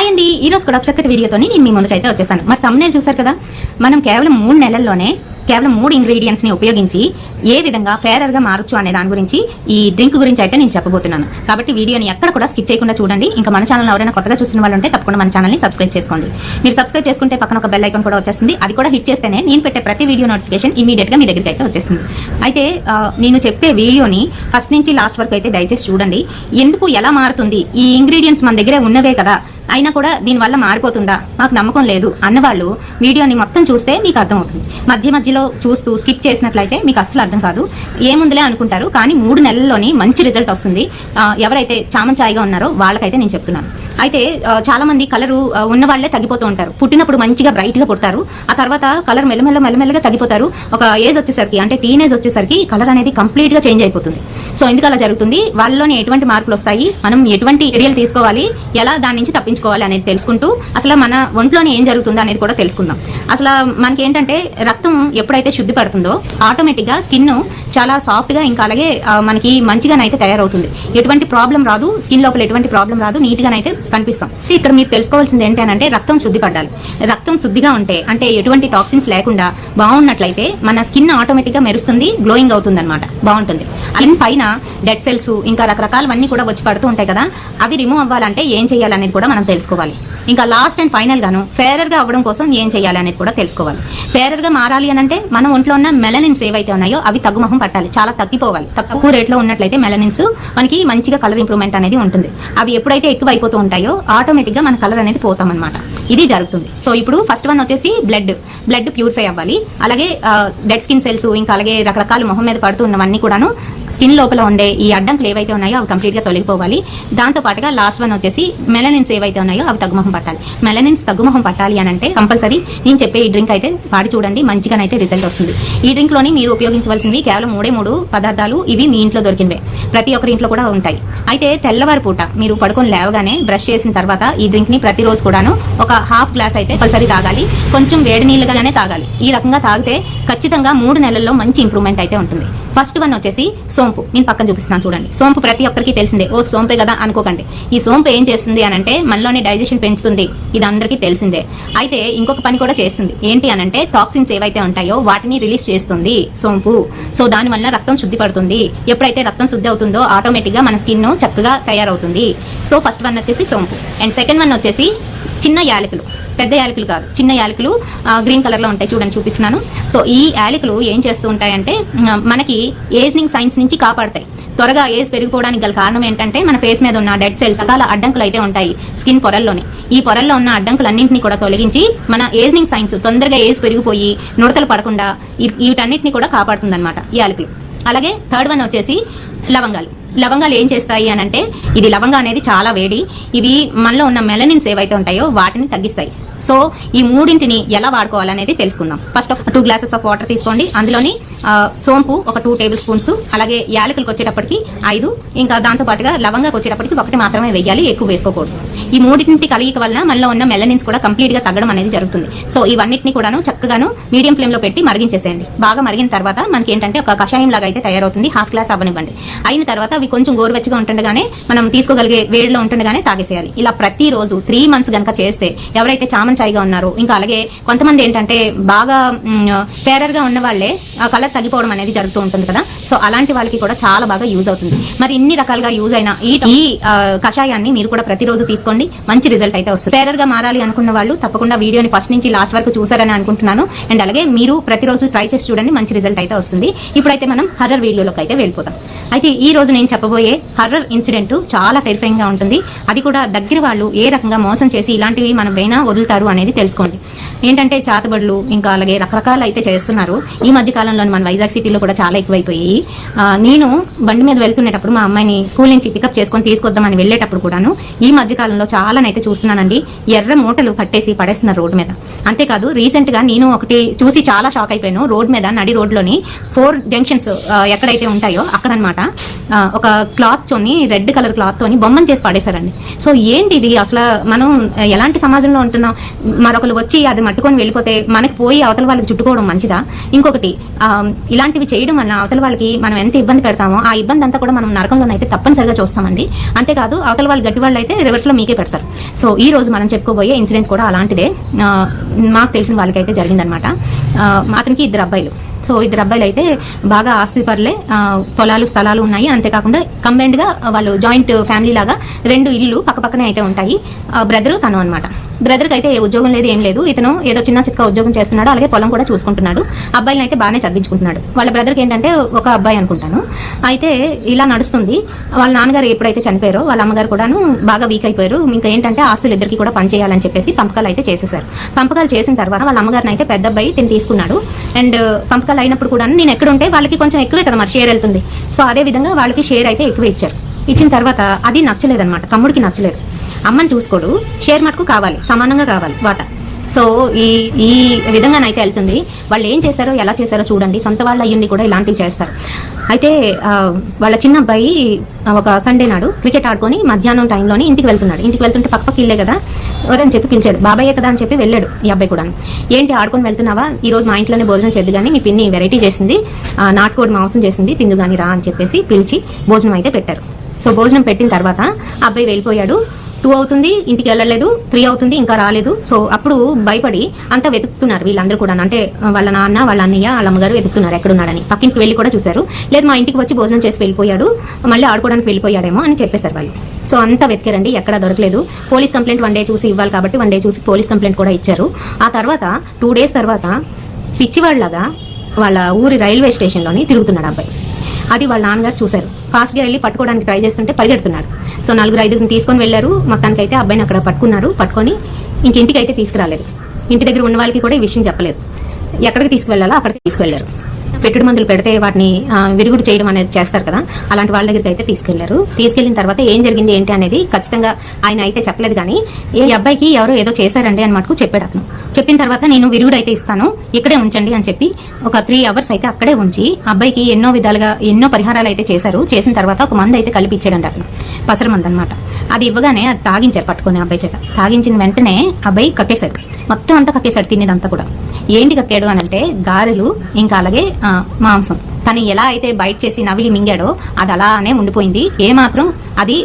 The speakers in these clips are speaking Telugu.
అండి, ఈ రోజు కూడా ఒక చక్కటి వీడియోతోని నేను మీ ముందుకైతే వచ్చేసాను. మరి thumbnail చూసారు కదా, మనం కేవలం 3 నెలల్లోనే కేవలం 3 ఇంగ్రీడియంట్స్ ని ఉపయోగించి ఏ విధంగా ఫేరర్ గా మారొచ్చు అనే దాని గురించి, ఈ డ్రింక్ గురించి అయితే నేను చెప్పబోతున్నాను. కాబట్టి వీడియోని ఎక్కడ కూడా స్కిప్ చేయకుండా చూడండి. ఇంకా మన ఛానల్ ఎవరైనా కొత్తగా చూస్తున్న వాళ్ళు ఉంటే తప్పకుండా మన ఛానల్ ని సబ్స్క్రైబ్ చేసుకోండి. మీరు సబ్స్క్రైబ్ చేసుకుంటే పక్కన ఒక బెల్ ఐకాన్ కూడా వచ్చేస్తుంది. అది కూడా హిట్ చేస్తేనే నేను పెట్టే ప్రతి వీడియో నోటిఫికేషన్ ఇమీడియట్ గా మీ దగ్గరికి అయితే వచ్చేస్తుంది. అయితే నేను చెప్పే వీడియోని ఫస్ట్ నుంచి లాస్ట్ వరకు అయితే దయచేసి చూడండి. ఎందుకు ఎలా మారుతుంది, ఈ ఇంగ్రీడియంట్స్ మన దగ్గరే ఉన్నవే కదా, అయినా కూడా దీనివల్ల మారిపోతుందా, మాకు నమ్మకం లేదు అన్నవాళ్ళు వీడియోని మొత్తం చూస్తే మీకు అర్థమవుతుంది. మధ్య మధ్యలో చూస్తూ స్కిప్ చేసినట్లయితే మీకు అస్సలు అర్థం కాదు. ఏముందిలే అనుకుంటారు, కానీ 3 నెలల్లోని మంచి రిజల్ట్ వస్తుంది. ఎవరైతే చామంచాయిగా ఉన్నారో వాళ్ళకైతే నేను చెప్తున్నాను. అయితే చాలా మంది కలరు ఉన్న వాళ్ళే తగ్గిపోతూ ఉంటారు. పుట్టినప్పుడు మంచిగా బ్రైట్ గా పుడతారు, ఆ తర్వాత కలర్ మెల్లమెల్లగా తగ్గిపోతారు. ఒక ఏజ్ వచ్చేసరికి, అంటే టీనేజ్ వచ్చేసరికి కలర్ అనేది కంప్లీట్ గా చేంజ్ అయిపోతుంది. సో ఎందుకు అలా జరుగుతుంది, వాళ్ళలోని ఎటువంటి మార్పులు వస్తాయి, మనం ఎటువంటి చర్యలు తీసుకోవాలి, ఎలా దాని నుంచి తప్పించుకోవాలి అనేది తెలుసుకుంటూ అసలు మన ఒంట్లోనే ఏం జరుగుతుందో అనేది కూడా తెలుసుకుందాం. అసలు మనకి ఏంటంటే రక్తం ఎప్పుడైతే శుద్ధి పడుతుందో ఆటోమేటిక్ గా స్కిన్ చాలా సాఫ్ట్ గా, ఇంకా అలాగే మనకి మంచిగానైతే తయారవుతుంది. ఎటువంటి ప్రాబ్లం రాదు, స్కిన్ లోపల ఎటువంటి ప్రాబ్లం రాదు, నీట్ గానైతే కనిపిస్తాం. ఇక్కడ మీరు తెలుసుకోవాల్సింది ఏంటి అంటే రక్తం శుద్ధి పడాలి. రక్తం శుద్ధిగా ఉంటే, అంటే ఎటువంటి టాక్సిన్స్ లేకుండా బాగున్నట్లయితే మన స్కిన్ ఆటోమేటిక్ గా మెరుస్తుంది, గ్లోయింగ్ అవుతుంది అనమాట, బాగుంటుంది. స్కిన్ పైన డెడ్ సెల్స్ ఇంకా రకరకాలవన్నీ కూడా వచ్చి పడుతూ ఉంటాయి కదా, అవి రిమూవ్ అవ్వాలంటే ఏం చేయాలనేది కూడా మనం తెలుసుకోవాలి. ఇంకా లాస్ట్ అండ్ ఫైనల్ గాను ఫేరర్ గా అవ్వడం కోసం ఏం చేయాలి అనేది కూడా తెలుసుకోవాలి. ఫేరర్ గా మారాలి అని అంటే మన ఒంట్లో ఉన్న మెలనిన్స్ ఏవైతే ఉన్నాయో అవి తగ్గుముఖం పట్టాలి, చాలా తగ్గిపోవాలి. తక్కువ రేట్ లో ఉన్నట్లయితే మెలనిన్స్ మనకి మంచిగా కలర్ ఇంప్రూవ్మెంట్ అనేది ఉంటుంది. అవి ఎప్పుడైతే ఎక్కువ అయిపోతూ ఉంటాయో ఆటోమేటిక్ గా మన కలర్ అనేది పోతాం అనమాట. ఇది జరుగుతుంది. సో ఇప్పుడు ఫస్ట్ వన్ వచ్చేసి బ్లడ్ ప్యూరిఫై అవ్వాలి. అలాగే డెడ్ స్కిన్ సెల్స్ ఇంకా అలాగే రకరకాల మొహం మీద పడుతూ ఉన్నవన్నీ కూడాను స్కిన్ లోపల ఉండే ఈ అడ్డంకులు ఏవైతే ఉన్నాయో అవి కంప్లీట్ గా తొలగిపోవాలి. దాంతో పాటుగా లాస్ట్ వన్ వచ్చేసి మెలనిన్స్ ఏవైతే ఉన్నాయో అవి తగ్గుముఖం పట్టాలి. మెలనిన్స్ తగ్గుముఖం పట్టాలి అని అంటే కంపల్సరీ నేను చెప్పే ఈ డ్రింక్ అయితే వాడి చూడండి, మంచిగానైతే రిజల్ట్ వస్తుంది. ఈ డ్రింక్ లోని మీరు ఉపయోగించవలసినవి కేవలం 3 పదార్థాలు. ఇవి మీ ఇంట్లో దొరికినవే, ప్రతి ఒక్కరి ఇంట్లో కూడా ఉంటాయి. అయితే తెల్లవారి పూట మీరు పడుకొని లేవగానే బ్రష్ చేసిన తర్వాత ఈ డ్రింక్ ని ప్రతిరోజు కూడాను ఒక ½ గ్లాస్ అయితే కంపల్సరీ తాగాలి. కొంచెం వేడి నీళ్ళగానే తాగాలి. ఈ రకంగా తాగితే ఖచ్చితంగా 3 నెలల్లో మంచి ఇంప్రూవ్మెంట్ అయితే ఉంటుంది. ఫస్ట్ వన్ వచ్చేసి సోంపు. నేను పక్కన చూపిస్తున్నాను చూడండి. సోంపు ప్రతి ఒక్కరికి తెలిసిందే, ఓ సోంపే కదా అనుకోకండి. ఈ సోంపు ఏం చేస్తుంది అని అంటే మనలోని డైజెషన్ పెంచుతుంది, ఇది అందరికీ తెలిసిందే. అయితే ఇంకొక పని కూడా చేస్తుంది. ఏంటి అని అంటే టాక్సిన్స్ ఏవైతే ఉంటాయో వాటిని రిలీజ్ చేస్తుంది సోంపు. సో దానివల్ల రక్తం శుద్ధి పడుతుంది. ఎప్పుడైతే రక్తం శుద్ధి అవుతుందో ఆటోమేటిక్ గా మన స్కిన్ చక్కగా తయారవుతుంది. సో ఫస్ట్ వన్ వచ్చేసి సోంపు. అండ్ సెకండ్ వన్ వచ్చేసి చిన్న యాలకులు. పెద్ద యాలకులు కాదు, చిన్న యాలకులు గ్రీన్ కలర్ లో ఉంటాయి చూడండి, చూపిస్తున్నాను. సో ఈ యాలకులు ఏం చేస్తూ ఉంటాయంటే మనకి ఏజింగ్ సైన్స్ నుంచి కాపాడతాయి. త్వరగా ఏజ్ పెరిగిపోవడానికి గల కారణం ఏంటంటే మన ఫేస్ మీద ఉన్న డెడ్ సెల్స్, రకాల అడ్డంకులు అయితే ఉంటాయి స్కిన్ పొరల్లోని. ఈ పొరల్లో ఉన్న అడ్డంకులన్నింటినీ కూడా తొలగించి మన ఏజింగ్ సైన్స్, తొందరగా ఏజ్ పెరిగిపోయి నుడతలు పడకుండా వీటన్నిటిని కూడా కాపాడుతుంది అనమాట యాలకులు. అలాగే థర్డ్ వన్ వచ్చేసి లవంగాలు ఏం చేస్తాయి అని అంటే, ఇది లవంగా అనేది చాలా వేడి. ఇవి మనలో ఉన్న మెలనిన్స్ ఏవైతే ఉంటాయో వాటిని తగ్గిస్తాయి. సో ఈ మూడింటిని ఎలా వాడుకోవాలనేది తెలుసుకుందాం. ఫస్ట్ ఒక 2 గ్లాసెస్ ఆఫ్ వాటర్ తీసుకోండి. అందులోని సోంపు ఒక 2 టేబుల్ స్పూన్స్, అలాగే యాలకులకు వచ్చేటప్పటికి 5, ఇంకా దాంతో పాటుగా లవంగాకు వచ్చేటప్పటికి 1 మాత్రమే వేయాలి, ఎక్కువ వేసుకోకూడదు. ఈ మూడింటి కలయిక వల్ల మనలో ఉన్న మెలనిన్స్ కూడా కంప్లీట్ గా తగ్గడం అనేది జరుగుతుంది. సో ఇవన్నిటిని కూడాను చక్కగాను మీడియం ఫ్లేమ్ లో పెట్టి మరిగించేసేయండి. బాగా మరిగిన తర్వాత మనకి ఏంటంటే ఒక కషాయం లాగా అయితే తయారవుతుంది. ½ గ్లాస్ అవ్వనివ్వండి. అయిన తర్వాత అవి కొంచెం గోరువెచ్చగా ఉంటుండగానే మనం తీసుకోగలిగే వేడిలో ఉంటుండగానే తాగేసేయాలి. ఇలా ప్రతిరోజు 3 మంత్స్ గనక చేస్తే, ఎవరైతే చామంచాయిగా ఉన్నారో, ఇంకా అలాగే కొంతమంది ఏంటంటే బాగా ఫేరర్ గా ఉన్న వాళ్ళే కలర్ తగ్గిపోవడం అనేది జరుగుతూ ఉంటుంది కదా, సో అలాంటి వాళ్ళకి కూడా చాలా బాగా యూజ్ అవుతుంది. మరి ఇన్ని రకాలుగా యూజ్ అయిన ఈ కషాయాన్ని మీరు కూడా ప్రతిరోజు తీసుకోండి, మంచి రిజల్ట్ అయితే వస్తుంది. ఫేరర్ గా మారాలి అనుకున్న వాళ్ళు తప్పకుండా వీడియోని ఫస్ట్ నుంచి లాస్ట్ వరకు చూసారని అనుకుంటున్నాను. అండ్ అలాగే మీరు ప్రతిరోజు ట్రై చేసి చూడండి, మంచి రిజల్ట్ అయితే వస్తుంది. ఇప్పుడైతే మనం హర్రర్ వీడియోలోకి అయితే వెళ్ళిపోతాం. అయితే ఈ రోజు నేను చెప్పబోయే హర్రర్ ఇన్సిడెంట్ చాలా టెరిఫైయింగ్ గా ఉంటుంది. అది కూడా దగ్గర వాళ్ళు ఏ రకంగా మోసం చేసి ఇలాంటివి మన పైన వదులుతారు అనేది తెలుసుకోండి. ఏంటంటే చాతబడులు ఇంకా అలాగే రకరకాలు అయితే చేస్తున్నారు. ఈ మధ్య కాలంలో మన వైజాగ్ సిటీలో కూడా చాలా ఎక్కువైపోయాయి. నేను బండి మీద వెళ్తున్నప్పుడు మా అమ్మాయిని స్కూల్ నుంచి పికప్ చేసుకొని తీసుకొద్దామని వెళ్ళేటప్పుడు కూడాను ఈ మధ్య కాలంలో చాలానైతే చూస్తున్నానండి. ఎర్ర మూటలు కట్టేసి పడేస్తున్నారు రోడ్డు మీద. అంతేకాదు రీసెంట్ గా నేను ఒకటి చూసి చాలా షాక్ అయిపోయాను. రోడ్ మీద నడి రోడ్లోని 4 జంక్షన్స్ ఎక్కడైతే ఉంటాయో అక్కడ అనమాట ఒక క్లాత్ తోని, రెడ్ కలర్ క్లాత్ తోని బొమ్మను చేసి పడేశారండి. సో ఏంటి ఇది, అసలు మనం ఎలాంటి సమాజంలో ఉంటున్నాం? మరొకరు వచ్చి అది మట్టుకొని వెళ్ళిపోతే మనకి పోయి అవతల వాళ్ళకి చుట్టుకోవడం మంచిదా? ఇంకొకటి ఇలాంటివి చేయడం వల్ల అవతల వాళ్ళకి మనం ఎంత ఇబ్బంది పెడతామో ఆ ఇబ్బంది అంతా కూడా మనం నరకంలోనైతే తప్పనిసరిగా చూస్తామండి. అంతేకాదు అవతల వాళ్ళు గట్టి వాళ్ళు అయితే రివర్స్ లో మీకే పెడతారు. సో ఈ రోజు మనం చెప్పుకోబోయే ఇన్సిడెంట్ కూడా అలాంటిదే. మాకు తెలిసిన వాళ్ళకైతే జరిగిందనమాట. అతనికి 2 అబ్బాయిలు. సో 2 అబ్బాయిలు అయితే బాగా ఆస్తి పరులే, పొలాలు స్థలాలు ఉన్నాయి. అంతేకాకుండా కంబైన్డ్ గా వాళ్ళు జాయింట్ ఫ్యామిలీ లాగా 2 ఇల్లు పక్కపక్కనే అయితే ఉంటాయి. బ్రదరు తను అనమాట. బ్రదర్కి అయితే ఉద్యోగం లేదు, ఏం లేదు. ఇతను ఏదో చిన్న చిక్క ఉద్యోగం చేస్తున్నాడు, అలాగే పొలం కూడా చూసుకుంటున్నాడు. అబ్బాయిని అయితే బాగానే చదివించుకుంటున్నాడు. వాళ్ళ బ్రదర్కి ఏంటంటే ఒక అబ్బాయి అనుకుంటాను. అయితే ఇలా నడుస్తుంది. వాళ్ళ నాన్నగారు ఎప్పుడైతే చనిపోయారో వాళ్ళ అమ్మగారు కూడాను బాగా వీక్ అయిపోయారు. ఇంకా ఏంటంటే ఆస్తులు ఇద్దరికి కూడా పనిచేయాలని చెప్పేసి పంపకాలు అయితే చేసేసారు. పంపకాలు చేసిన తర్వాత వాళ్ళ అమ్మగారిని అయితే పెద్ద అబ్బాయి తిని తీసుకున్నాడు. అండ్ పంపకాలు అయినప్పుడు కూడా నేను ఎక్కడ ఉంటే వాళ్ళకి కొంచెం ఎక్కువే కదా మరి షేర్ వెళ్తుంది. సో అదే విధంగా వాళ్ళకి షేర్ అయితే ఎక్కువ ఇచ్చారు. ఇచ్చిన తర్వాత అది నచ్చలేదన్నమాట, తమ్ముడికి నచ్చలేదు. అమ్మని చూసుకోడు, షేర్ మటుకు కావాలి, సమానంగా కావాలి వాటా. సో ఈ విధంగానైతే వెళ్తుంది. వాళ్ళు ఏం చేశారో ఎలా చేశారో చూడండి. సొంత వాళ్ళ అయ్యుండి కూడా ఇలాంటివి చేస్తారు. అయితే వాళ్ళ చిన్న అబ్బాయి ఒక సండే నాడు క్రికెట్ ఆడుకొని మధ్యాహ్నం టైంలోని ఇంటికి వెళ్తున్నాడు. ఇంటికి వెళ్తుంటే పక్క ఇల్లే కదా, ఎవరని చెప్పి పిలిచాడు. బాబాయే కదా అని చెప్పి వెళ్ళాడు ఈ అబ్బాయి కూడా. ఏంటి ఆడుకొని వెళ్తున్నావా, ఈ రోజు మా ఇంట్లోనే భోజనం చేద్దు కానీ మీ పిన్ని వెరైటీ చేసింది, నాటుకోడి మాంసం చేసింది, తిందు కానీ రా అని చెప్పేసి పిలిచి భోజనం అయితే పెట్టారు. సో భోజనం పెట్టిన తర్వాత అబ్బాయి వెళ్ళిపోయాడు. 2 అవుతుంది, ఇంటికి వెళ్ళలేదు. 3 అవుతుంది, ఇంకా రాలేదు. సో అప్పుడు భయపడి అంతా వెతుకుతున్నారు వీళ్ళందరూ కూడా. అంటే వాళ్ళ నాన్న, వాళ్ళ అన్నయ్య, వాళ్ళ అమ్మగారు వెతుకుతున్నారు ఎక్కడున్నాడని. పక్కింటికి వెళ్ళి కూడా చూశారు. లేదు మా ఇంటికి వచ్చి భోజనం చేసి వెళ్ళిపోయాడు, మళ్ళీ ఆడుకోవడానికి వెళ్ళిపోయాడేమో అని చెప్పేశారు వాళ్ళు. సో అంతా వెతికారండి, ఎక్కడ దొరకలేదు. పోలీస్ కంప్లైంట్ 1 డే చూసి ఇవ్వాలి కాబట్టి 1 డే చూసి పోలీస్ కంప్లైంట్ కూడా ఇచ్చారు. ఆ తర్వాత 2 డేస్ తర్వాత పిచ్చివాళ్లాగా వాళ్ళ ఊరి రైల్వే స్టేషన్లోని తిరుగుతున్నాడు అబ్బాయి. అది వాళ్ళ నాన్నగారు చూశారు. ఫాస్ట్గా వెళ్ళి పట్టుకోవడానికి ట్రై చేస్తుంటే పరిగెడుతున్నాడు. సో 4-5 తీసుకొని వెళ్ళారు. మొత్తానికి అయితే అబ్బాయిని అక్కడ పట్టుకొని ఇంటికి అయితే తీసుకురాలేదు. ఇంటి దగ్గర ఉన్న వాళ్ళకి కూడా ఈ విషయం చెప్పలేదు. ఎక్కడికి తీసుకువెళ్ళాలో అక్కడికి తీసుకువెళ్లారు. పెట్టుడు మందులు పెడితే వాటిని విరుగుడు చేయడం అనేది చేస్తారు కదా, అలాంటి వాళ్ళ దగ్గరికి అయితే తీసుకెళ్లారు. తీసుకెళ్లిన తర్వాత ఏం జరిగింది ఏంటి అనేది ఖచ్చితంగా ఆయన అయితే చెప్పలేదు. కానీ ఈ అబ్బాయికి ఎవరో ఏదో చేశారండి అని మటుకు చెప్పాడు అతను. చెప్పిన తర్వాత నేను విరుగుడు అయితే ఇస్తాను, ఇక్కడే ఉంచండి అని చెప్పి ఒక 3 అవర్స్ అయితే అక్కడే ఉంచి అబ్బాయికి ఎన్నో విధాలుగా ఎన్నో పరిహారాలు అయితే చేశారు. చేసిన తర్వాత ఒక మందు అయితే కలిపి ఇచ్చాడండి అతను, పసర మందు అనమాట. అది ఇవ్వగానే అది తాగించారు పట్టుకొని అబ్బాయి చేత. తాగించిన వెంటనే అబ్బాయి కక్కేశాడు, మొత్తం అంతా కక్కేశాడు. తినేదంతా కూడా ఏంటి కక్కాడు అని అంటే గారెలు, ఇంకా అలాగే మాంసం. తను ఎలా అయితే బయట చేసి నవిలి మింగాడో అది అలానే ఉండిపోయింది. ఏమాత్రం అది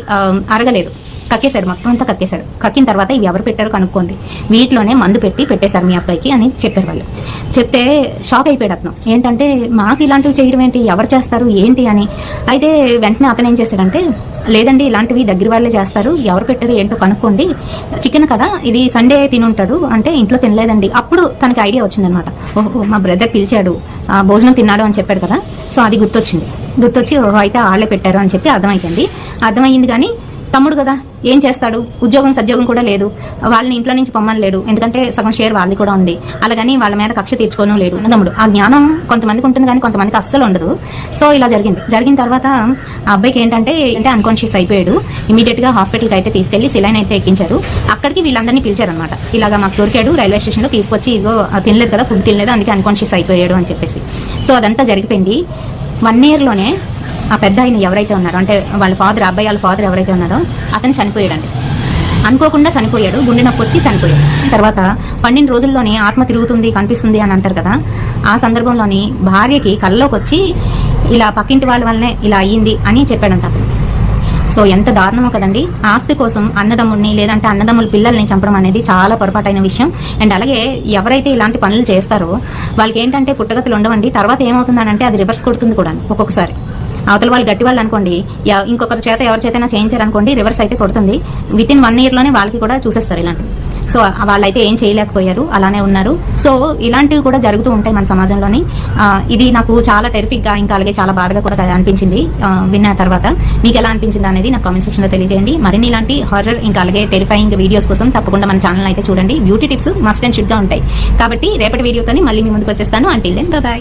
అరగలేదు. కక్కేశాడు, మొత్తం అంతా కక్కేశాడు. కక్కిన తర్వాత ఇవి ఎవరు పెట్టారో కనుక్కోండి, వీటిలోనే మందు పెట్టేశారు మీ అబ్బాయికి అని చెప్పారు వాళ్ళు. చెప్తే షాక్ అయిపోయాడు అతను. ఏంటంటే మాకు ఇలాంటివి చేయడం ఏంటి, ఎవరు చేస్తారు ఏంటి అని. అయితే వెంటనే అతను ఏం చేశాడంటే, లేదండి ఇలాంటివి దగ్గర వాళ్ళే చేస్తారు, ఎవరు పెట్టారు ఏంటో కనుక్కోండి. చికెన్ కదా ఇది, సండే తినుంటాడు అంటే ఇంట్లో తినలేదండి. అప్పుడు తనకి ఐడియా వచ్చిందనమాట. ఓహో మా బ్రదర్ పిలిచాడు, భోజనం తిన్నాడు అని చెప్పాడు కదా. సో అది గుర్తొచ్చి ఓహో అయితే వాళ్ళే పెట్టారు అని చెప్పి అర్థమైంది. కానీ తమ్ముడు కదా ఏం చేస్తాడు, ఉద్యోగం సద్యోగం కూడా లేదు, వాళ్ళని ఇంట్లో నుంచి పొమ్మని లేడు, ఎందుకంటే సగం షేర్ వాళ్ళది కూడా ఉంది. అలాగని వాళ్ళ మీద కక్ష తీర్చుకోను లేడు తమ్ముడు. ఆ జ్ఞానం కొంతమందికి ఉంటుంది కానీ కొంతమందికి అస్సలు ఉండదు. సో ఇలా జరిగిన తర్వాత ఆ అబ్బాయికి ఏంటంటే అన్కాన్షియస్ అయిపోయాడు. ఇమీడియట్ గా హాస్పిటల్కి అయితే తీసుకెళ్లి సిలైన్ అయితే ఎక్కించారు. అక్కడికి వీళ్ళందరినీ పిలిచారనమాట. ఇలాగా మాకు దొరికాడు రైల్వే స్టేషన్ లో, తీసుకొచ్చి ఇగో తినలేదు కదా, ఫుడ్ తినలేదు, అందుకే అన్కాన్షియస్ అయిపోయాడు అని చెప్పేసి. సో అదంతా జరిగిపోయింది. 1 year లోనే ఆ పెద్ద ఆయన ఎవరైతే ఉన్నారో, అంటే వాళ్ళ ఫాదర్, అబ్బాయి వాళ్ళ ఫాదర్ ఎవరైతే ఉన్నారో అతను చనిపోయాడండి. అనుకోకుండా చనిపోయాడు, గుండె నొప్పి వచ్చి చనిపోయాడు. తర్వాత 12 రోజుల్లోనే ఆత్మ తిరుగుతుంది కనిపిస్తుంది అని అంటారు కదా. ఆ సందర్భంలోని భార్యకి కల్లోకి వచ్చి ఇలా పక్కింటి వాళ్ళ వల్లనే ఇలా అయ్యింది అని చెప్పాడంట. సో ఎంత దారుణమో కదండి. ఆస్తి కోసం అన్నదమ్ముడిని లేదంటే అన్నదమ్ముల పిల్లల్ని చంపడం అనేది చాలా పొరపాటైన విషయం. అండ్ అలాగే ఎవరైతే ఇలాంటి పనులు చేస్తారో వాళ్ళకి ఏంటంటే పుట్టగతులు ఉండవండి. తర్వాత ఏమవుతుందనంటే అది రివర్స్ కొడుతుంది కూడా ఒక్కొక్కసారి. అవతల వాళ్ళు గట్టి వాళ్ళు అనుకోండి, ఇంకొకరి చేత ఎవరి చేతైనా చేయించారనుకోండి, రివర్స్ అయితే కొడుతుంది. వితిన్ 1 year లోనే వాళ్ళకి కూడా చూసేస్తారు ఇలాంటివి. సో వాళ్ళైతే ఏం చేయలేకపోయారు, అలానే ఉన్నారు. సో ఇలాంటివి కూడా జరుగుతూ ఉంటాయి మన సమాజంలోని. ఇది నాకు చాలా టెరిఫిక్ గా, ఇంకా అలాగే చాలా బాధగా కూడా అనిపించింది విన్న తర్వాత. మీకు ఎలా అనిపించింది అనేది నాకు కామెంట్ సెక్షన్ లో తెలియజేయండి. మరిన్ని ఇలాంటి హారర్ ఇంకా అలాగే టెరిఫైయింగ్ వీడియోస్ కోసం తప్పకుండా మన ఛానల్ అయితే చూడండి. Beauty tips must and should గా ఉంటాయి. కాబట్టి రేపటి వీడియోతో మళ్ళీ మీ ముందుకు వచ్చేస్తాను. Until then by.